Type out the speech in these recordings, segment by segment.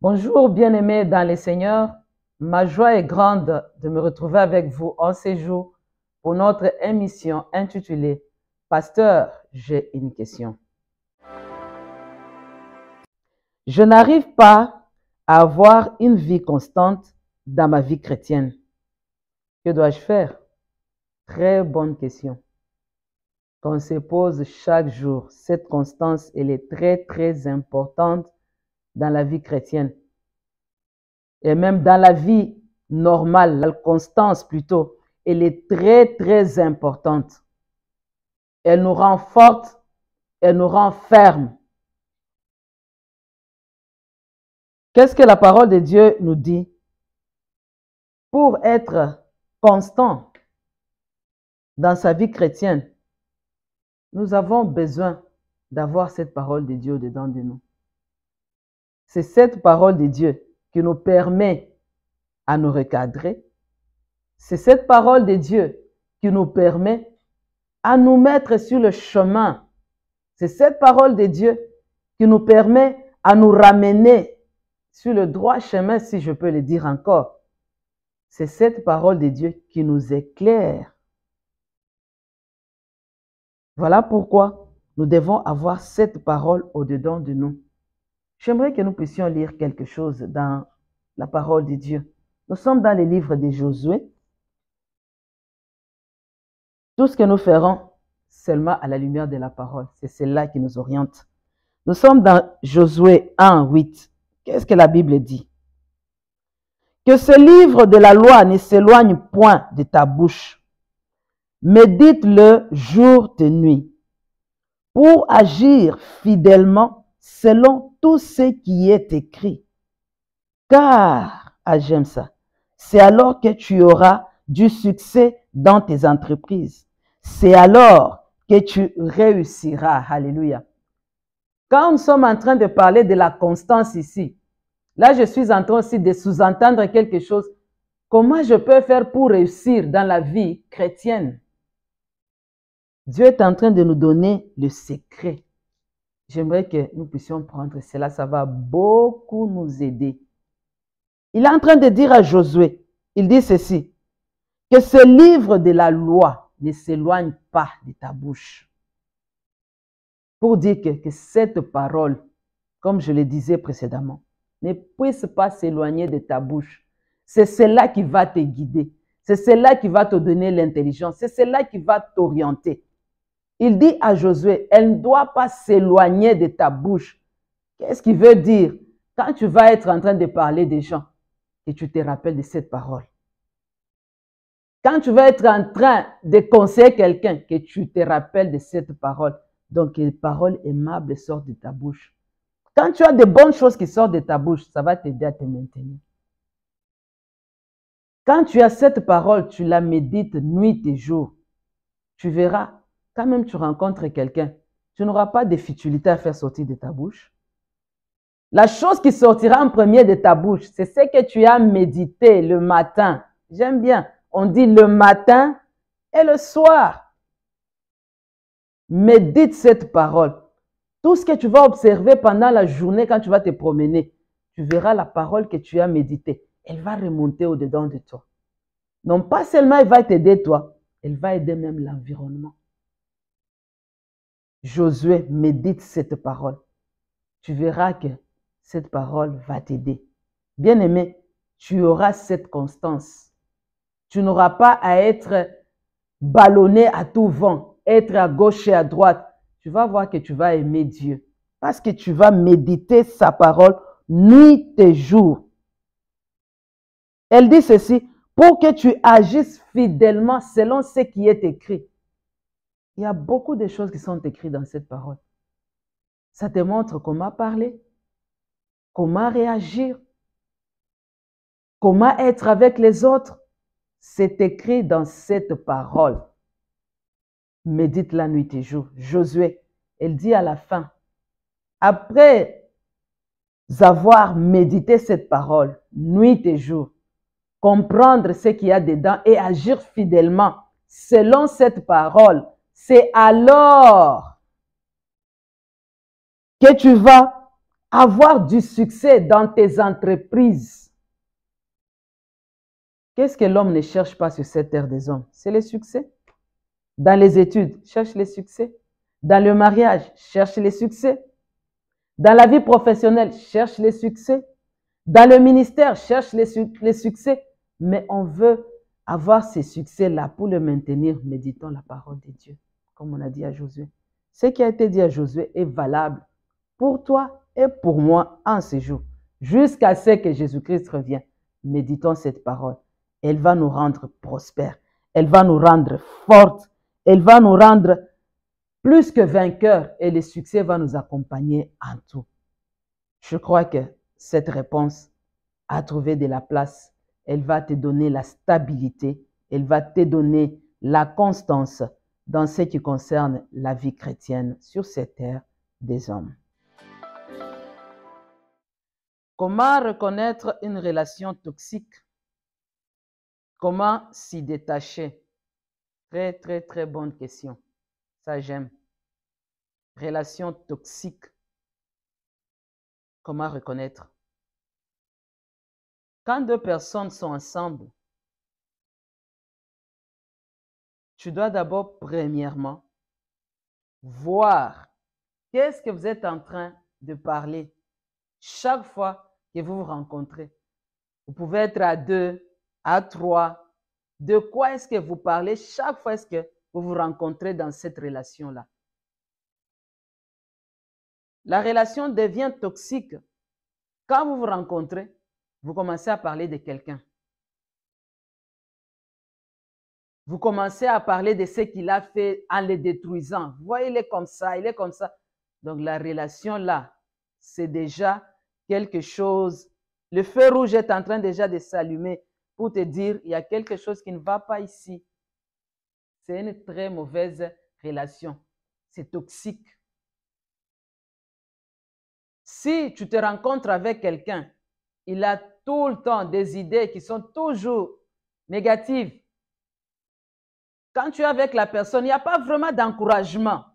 Bonjour bien-aimés dans le Seigneur, ma joie est grande de me retrouver avec vous en ces jours pour notre émission intitulée « Pasteur, j'ai une question ». Je n'arrive pas à avoir une vie constante dans ma vie chrétienne. Que dois-je faire? Très bonne question qu'on se pose chaque jour. Cette constance, elle est très importante dans la vie chrétienne. Et même dans la vie normale, la constance plutôt, elle est très importante. Elle nous rend fortes, elle nous rend fermes. Qu'est-ce que la parole de Dieu nous dit? Pour être constant dans sa vie chrétienne, nous avons besoin d'avoir cette parole de Dieu dedans de nous. C'est cette parole de Dieu qui nous permet à nous recadrer. C'est cette parole de Dieu qui nous permet à nous mettre sur le chemin. C'est cette parole de Dieu qui nous permet à nous ramener sur le droit chemin, si je peux le dire encore. C'est cette parole de Dieu qui nous éclaire. Voilà pourquoi nous devons avoir cette parole au-dedans de nous. J'aimerais que nous puissions lire quelque chose dans la parole de Dieu. Nous sommes dans les livres de Josué. Tout ce que nous ferons seulement à la lumière de la parole, c'est celle-là qui nous oriente. Nous sommes dans Josué 1, 8. Qu'est-ce que la Bible dit? Que ce livre de la loi ne s'éloigne point de ta bouche. Médite-le jour et nuit pour agir fidèlement selon tout ce qui est écrit. Car, j'aime ça, c'est alors que tu auras du succès dans tes entreprises. C'est alors que tu réussiras. Alléluia. Quand nous sommes en train de parler de la constance ici, là je suis en train aussi de sous-entendre quelque chose. Comment je peux faire pour réussir dans la vie chrétienne? Dieu est en train de nous donner le secret. J'aimerais que nous puissions prendre cela, ça va beaucoup nous aider. Il est en train de dire à Josué, il dit ceci, que ce livre de la loi ne s'éloigne pas de ta bouche. Pour dire que cette parole, comme je le disais précédemment, ne puisse pas s'éloigner de ta bouche. C'est cela qui va te guider. C'est cela qui va te donner l'intelligence. C'est cela qui va t'orienter. Il dit à Josué, elle ne doit pas s'éloigner de ta bouche. Qu'est-ce qu'il veut dire? Quand tu vas être en train de parler des gens, que tu te rappelles de cette parole. Quand tu vas être en train de conseiller quelqu'un, que tu te rappelles de cette parole. Donc, les paroles aimables sortent de ta bouche. Quand tu as de bonnes choses qui sortent de ta bouche, ça va t'aider à te maintenir. Quand tu as cette parole, tu la médites nuit et jour. Tu verras, quand même tu rencontres quelqu'un, tu n'auras pas de futilité à faire sortir de ta bouche. La chose qui sortira en premier de ta bouche, c'est ce que tu as médité le matin. J'aime bien, on dit le matin et le soir. Médite cette parole. Tout ce que tu vas observer pendant la journée quand tu vas te promener, tu verras la parole que tu as méditée. Elle va remonter au-dedans de toi. Non pas seulement elle va t'aider toi, elle va aider même l'environnement. Josué, médite cette parole. Tu verras que cette parole va t'aider. Bien-aimé, tu auras cette constance. Tu n'auras pas à être ballonné à tout vent, être à gauche et à droite. Tu vas voir que tu vas aimer Dieu parce que tu vas méditer sa parole nuit et jour. Elle dit ceci, pour que tu agisses fidèlement selon ce qui est écrit. Il y a beaucoup de choses qui sont écrites dans cette parole. Ça te montre comment parler, comment réagir, comment être avec les autres. C'est écrit dans cette parole. Médite la nuit et jour. Josué, elle dit à la fin, après avoir médité cette parole, nuit et jour, comprendre ce qu'il y a dedans et agir fidèlement selon cette parole, c'est alors que tu vas avoir du succès dans tes entreprises. Qu'est-ce que l'homme ne cherche pas sur cette terre des hommes? C'est le succès. Dans les études, cherche les succès. Dans le mariage, cherche les succès. Dans la vie professionnelle, cherche les succès. Dans le ministère, cherche les succès. Mais on veut avoir ces succès-là pour le maintenir. Méditons la parole de Dieu, comme on a dit à Josué. Ce qui a été dit à Josué est valable pour toi et pour moi en ce jour, jusqu'à ce que Jésus-Christ revienne. Méditons cette parole. Elle va nous rendre prospères. Elle va nous rendre fortes. Elle va nous rendre plus que vainqueurs et le succès va nous accompagner en tout. Je crois que cette réponse a trouvé de la place. Elle va te donner la stabilité. Elle va te donner la constance dans ce qui concerne la vie chrétienne sur cette terre des hommes. Comment reconnaître une relation toxique? Comment s'y détacher? Très, très, très bonne question. Ça, j'aime. Relation toxique. Comment reconnaître? Quand deux personnes sont ensemble, tu dois d'abord, premièrement, voir qu'est-ce que vous êtes en train de parler chaque fois que vous vous rencontrez. Vous pouvez être à 2, à 3. De quoi est-ce que vous parlez chaque fois est-ce que vous vous rencontrez dans cette relation-là? La relation devient toxique quand vous vous rencontrez, vous commencez à parler de quelqu'un. Vous commencez à parler de ce qu'il a fait en le détruisant. Vous voyez, il est comme ça, il est comme ça. Donc la relation là, c'est déjà quelque chose. Le feu rouge est en train déjà de s'allumer pour te dire, il y a quelque chose qui ne va pas ici. C'est une très mauvaise relation. C'est toxique. Si tu te rencontres avec quelqu'un, il a tout le temps des idées qui sont toujours négatives. Quand tu es avec la personne, il n'y a pas vraiment d'encouragement.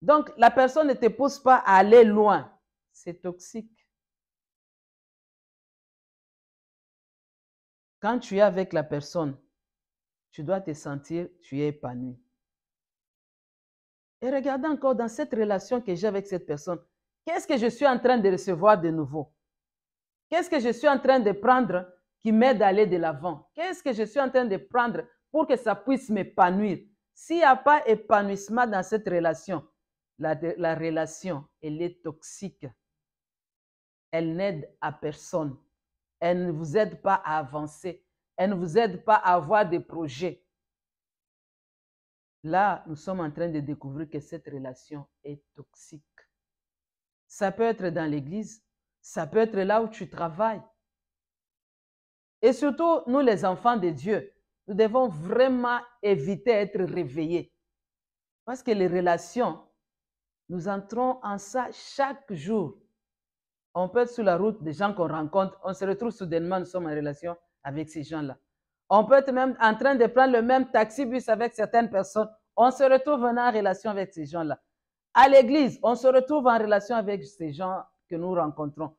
Donc, la personne ne te pousse pas à aller loin. C'est toxique. Quand tu es avec la personne, tu dois te sentir, tu es épanoui. Et regardez encore dans cette relation que j'ai avec cette personne, qu'est-ce que je suis en train de recevoir de nouveau? Qu'est-ce que je suis en train de prendre qui m'aide à aller de l'avant? Qu'est-ce que je suis en train de prendre pour que ça puisse m'épanouir? S'il n'y a pas épanouissement dans cette relation, la relation, elle est toxique. Elle n'aide à personne. Elle ne vous aide pas à avancer. Elle ne vous aide pas à avoir des projets. Là, nous sommes en train de découvrir que cette relation est toxique. Ça peut être dans l'église, ça peut être là où tu travailles. Et surtout, nous les enfants de Dieu, nous devons vraiment éviter d'être réveillés. Parce que les relations, nous entrons en ça chaque jour. On peut être sur la route des gens qu'on rencontre, on se retrouve soudainement, nous sommes en relation avec ces gens-là. On peut être même en train de prendre le même taxi-bus avec certaines personnes, on se retrouve en relation avec ces gens-là. À l'église, on se retrouve en relation avec ces gens que nous rencontrons.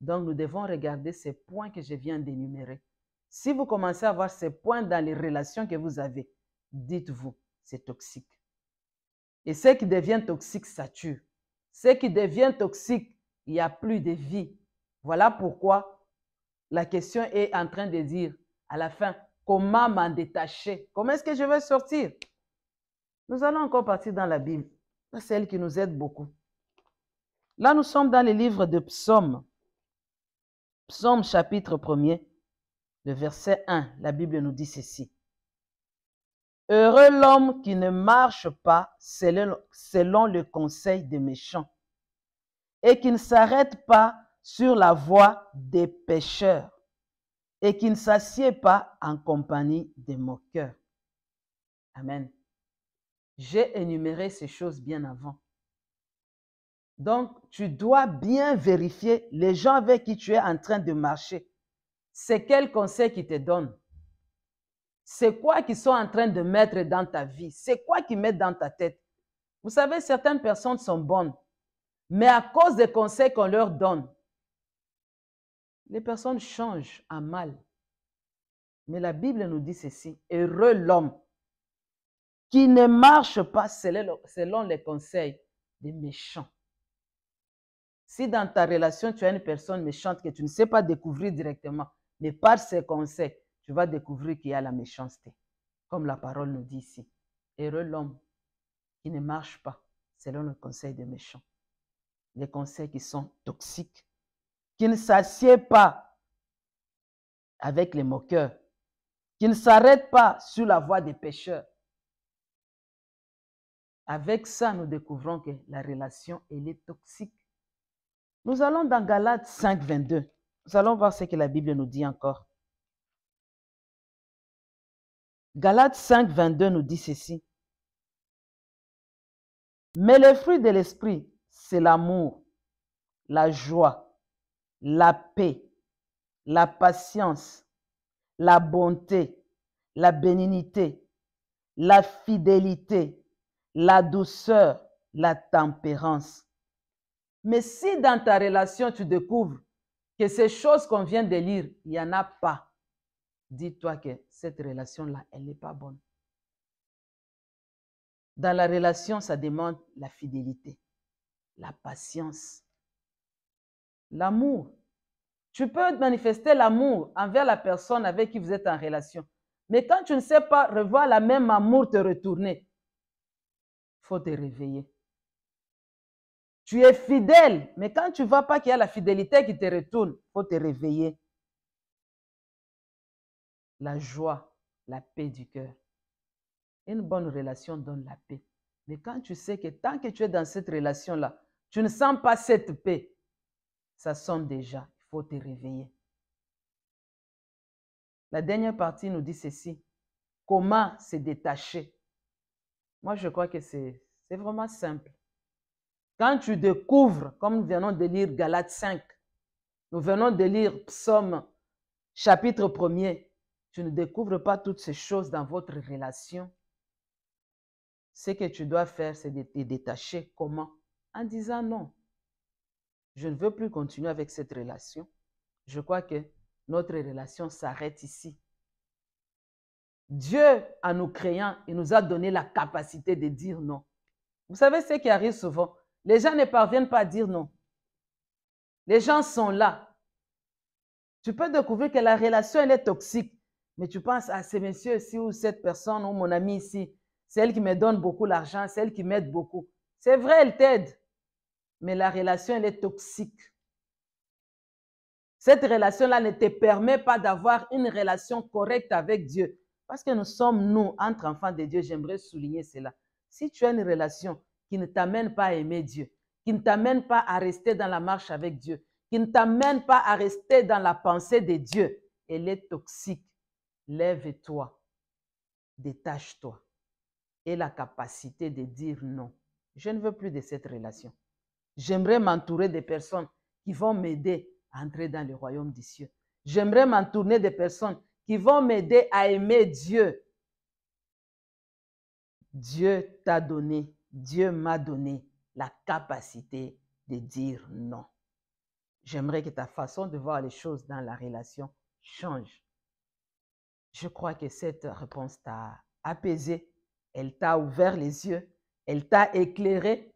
Donc, nous devons regarder ces points que je viens d'énumérer. Si vous commencez à voir ces points dans les relations que vous avez, dites-vous, c'est toxique. Et ce qui devient toxique, ça tue. Ce qui devient toxique, il n'y a plus de vie. Voilà pourquoi la question est en train de dire, à la fin, comment m'en détacher? Comment est-ce que je vais sortir? Nous allons encore partir dans la Bible. C'est celle qui nous aide beaucoup. Là, nous sommes dans le livre de Psaume. Psaume chapitre 1er, le verset 1. La Bible nous dit ceci. Heureux l'homme qui ne marche pas selon le conseil des méchants et qui ne s'arrête pas sur la voie des pécheurs et qui ne s'assied pas en compagnie des moqueurs. Amen. J'ai énuméré ces choses bien avant. Donc, tu dois bien vérifier les gens avec qui tu es en train de marcher. C'est quel conseil qu'ils te donnent? C'est quoi qu'ils sont en train de mettre dans ta vie? C'est quoi qu'ils mettent dans ta tête? Vous savez, certaines personnes sont bonnes, Mais à cause des conseils qu'on leur donne, les personnes changent en mal. Mais la Bible nous dit ceci, heureux l'homme qui ne marche pas selon les conseils des méchants. Si dans ta relation, tu as une personne méchante que tu ne sais pas découvrir directement, mais par ses conseils, tu vas découvrir qu'il y a la méchanceté. Comme la parole nous dit ici. Heureux l'homme qui ne marche pas selon le conseil des méchants. Les conseils qui sont toxiques, qui ne s'assied pas avec les moqueurs, qui ne s'arrête pas sur la voie des pécheurs. Avec ça, nous découvrons que la relation, elle est toxique. Nous allons dans Galates 5, 22. Nous allons voir ce que la Bible nous dit encore. Galates 5, 22 nous dit ceci. Mais le fruit de l'esprit, c'est l'amour, la joie, la paix, la patience, la bonté, la bénignité, la fidélité, la douceur, la tempérance. Mais si dans ta relation, tu découvres que ces choses qu'on vient de lire, il n'y en a pas, dis-toi que cette relation-là, elle n'est pas bonne. Dans la relation, ça demande la fidélité, la patience, l'amour. Tu peux manifester l'amour envers la personne avec qui vous êtes en relation. Mais quand tu ne sais pas revoir la même amour te retourner, il faut te réveiller. Tu es fidèle, mais quand tu ne vois pas qu'il y a la fidélité qui te retourne, il faut te réveiller. La joie, la paix du cœur. Une bonne relation donne la paix. Mais quand tu sais que tant que tu es dans cette relation-là, tu ne sens pas cette paix, ça sonne déjà, il faut te réveiller. La dernière partie nous dit ceci. Comment se détacher? Moi, je crois que c'est vraiment simple. Quand tu découvres, comme nous venons de lire Galates 5, nous venons de lire Psaume chapitre 1er, tu ne découvres pas toutes ces choses dans votre relation. Ce que tu dois faire, c'est de te détacher. Comment? En disant non. Je ne veux plus continuer avec cette relation. Je crois que notre relation s'arrête ici. Dieu, en nous créant, il nous a donné la capacité de dire non. Vous savez ce qui arrive souvent? Les gens ne parviennent pas à dire non. Les gens sont là. Tu peux découvrir que la relation, elle est toxique. Mais tu penses à ce monsieur ici ou cette personne ou mon ami ici. C'est elle qui me donne beaucoup d'argent, c'est elle qui m'aide beaucoup. C'est vrai, elle t'aide. Mais la relation, elle est toxique. Cette relation-là ne te permet pas d'avoir une relation correcte avec Dieu. Parce que nous sommes, nous, entre enfants de Dieu, j'aimerais souligner cela. Si tu as une relation qui ne t'amène pas à aimer Dieu, qui ne t'amène pas à rester dans la marche avec Dieu, qui ne t'amène pas à rester dans la pensée de Dieu, elle est toxique. Lève-toi, détache-toi. Et la capacité de dire non. Je ne veux plus de cette relation. J'aimerais m'entourer de personnes qui vont m'aider à entrer dans le royaume des cieux. J'aimerais m'entourer de personnes qui vont m'aider à aimer Dieu. Dieu t'a donné, Dieu m'a donné la capacité de dire non. J'aimerais que ta façon de voir les choses dans la relation change. Je crois que cette réponse t'a apaisé, elle t'a ouvert les yeux, elle t'a éclairé.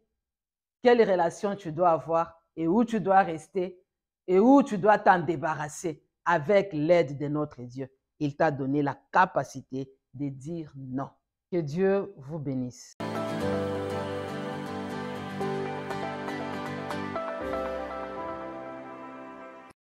Quelle relation tu dois avoir et où tu dois rester et où tu dois t'en débarrasser avec l'aide de notre Dieu. Il t'a donné la capacité de dire non. Que Dieu vous bénisse.